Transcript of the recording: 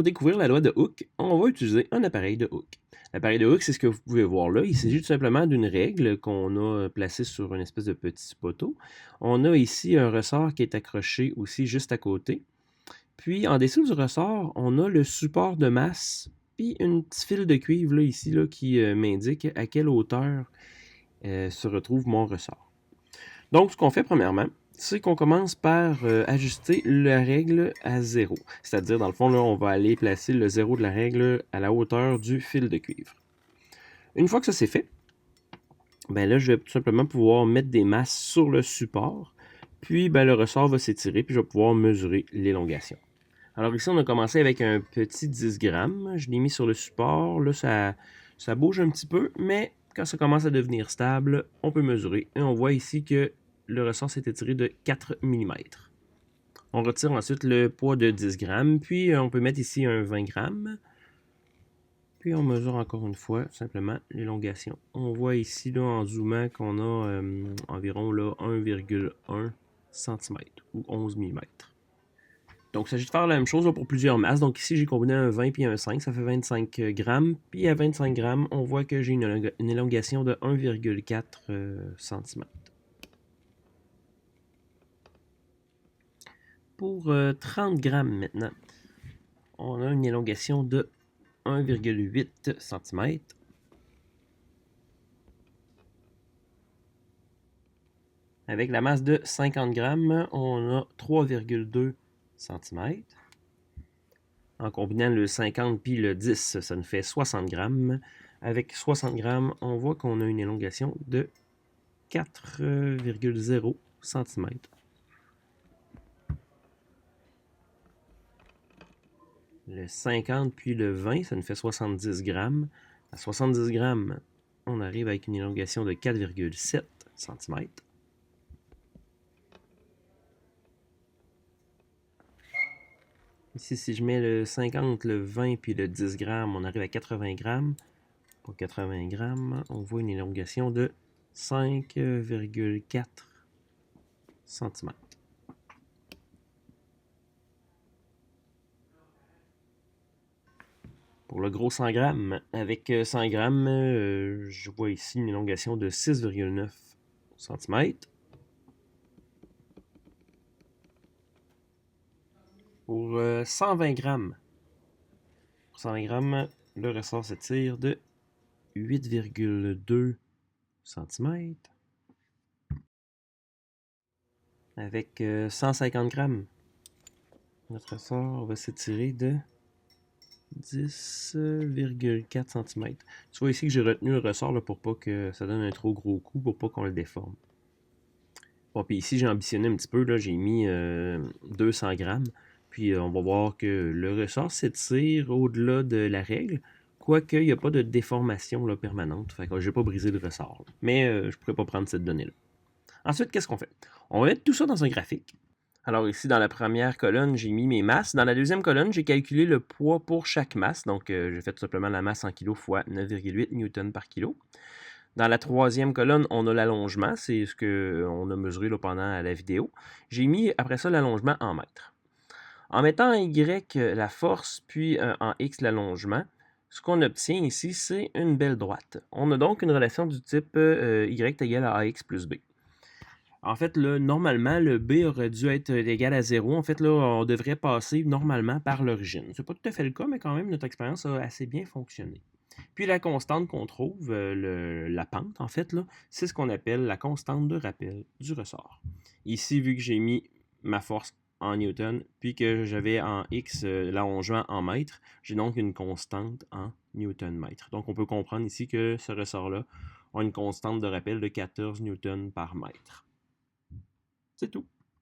pour découvrir la loi de Hooke, on va utiliser un appareil de Hooke. L'appareil de Hooke, c'est ce que vous pouvez voir là. Il s'agit tout simplement d'une règle qu'on a placée sur une espèce de petit poteau. On a ici un ressort qui est accroché aussi juste à côté. Puis en dessous du ressort, on a le support de masse, puis une petite fil de cuivre là, ici là, qui m'indique à quelle hauteur se retrouve mon ressort. Donc ce qu'on fait premièrement, c'est qu'on commence par ajuster la règle à 0. C'est-à-dire, dans le fond, là, on va aller placer le 0 de la règle à la hauteur du fil de cuivre. Une fois que ça c'est fait, ben là, je vais tout simplement pouvoir mettre des masses sur le support. Puis, ben, le ressort va s'étirer, puis je vais pouvoir mesurer l'élongation. Alors ici, on a commencé avec un petit 10 grammes. Je l'ai mis sur le support. Là, ça bouge un petit peu, mais quand ça commence à devenir stable, on peut mesurer. Et on voit ici que le ressort s'est étiré de 4 mm. On retire ensuite le poids de 10 grammes, puis on peut mettre ici un 20 grammes. Puis on mesure encore une fois simplement l'élongation. On voit ici là, en zoomant qu'on a environ 1,1 cm ou 11 mm. Donc, il s'agit de faire la même chose là, pour plusieurs masses. Donc ici, j'ai combiné un 20 puis un 5, ça fait 25 grammes. Puis à 25 grammes, on voit que j'ai une élongation de 1,4 cm. Pour 30 grammes maintenant, on a une élongation de 1,8 cm. Avec la masse de 50 grammes, on a 3,2 cm. En combinant le 50 puis le 10, ça nous fait 60 grammes. Avec 60 grammes, on voit qu'on a une élongation de 4,0 cm. Le 50 puis le 20, ça nous fait 70 grammes. À 70 grammes, on arrive avec une élongation de 4,7 cm. Ici, si je mets le 50, le 20 puis le 10 grammes, on arrive à 80 grammes. Pour 80 grammes, on voit une élongation de 5,4 cm. Pour le gros 100 grammes, avec 100 grammes, je vois ici une élongation de 6,9 cm. Pour 120 grammes, le ressort s'étire de 8,2 cm. Avec 150 grammes, notre ressort va s'étirer de 10,4 cm. Tu vois ici que j'ai retenu le ressort là, pour pas que ça donne un trop gros coup, pour pas qu'on le déforme. Bon, puis ici, j'ai ambitionné un petit peu, là, j'ai mis 200 grammes. Puis on va voir que le ressort s'étire au-delà de la règle, quoique il n'y a pas de déformation là, permanente. Fait que je n'ai pas brisé le ressort. Là. Mais je ne pourrais pas prendre cette donnée-là. Ensuite, qu'est-ce qu'on fait? On va mettre tout ça dans un graphique. Alors ici, dans la première colonne, j'ai mis mes masses. Dans la deuxième colonne, j'ai calculé le poids pour chaque masse. Donc, j'ai fait tout simplement la masse en kilo fois 9,8 newtons par kilo. Dans la troisième colonne, on a l'allongement. C'est ce qu'on a mesuré là, pendant la vidéo. J'ai mis après ça l'allongement en mètres. En mettant en Y la force, puis en X l'allongement, ce qu'on obtient ici, c'est une belle droite. On a donc une relation du type Y égale à AX plus B. En fait, là, normalement, le B aurait dû être égal à 0. En fait, là, on devrait passer normalement par l'origine. C'est pas tout à fait le cas, mais quand même, notre expérience a assez bien fonctionné. Puis la constante qu'on trouve, la pente, en fait, là, c'est ce qu'on appelle la constante de rappel du ressort. Ici, vu que j'ai mis ma force en newton, puis que j'avais en X l'allongement en mètres, j'ai donc une constante en newton-mètre. Donc, on peut comprendre ici que ce ressort-là a une constante de rappel de 14 newtons par mètre. C'est tout.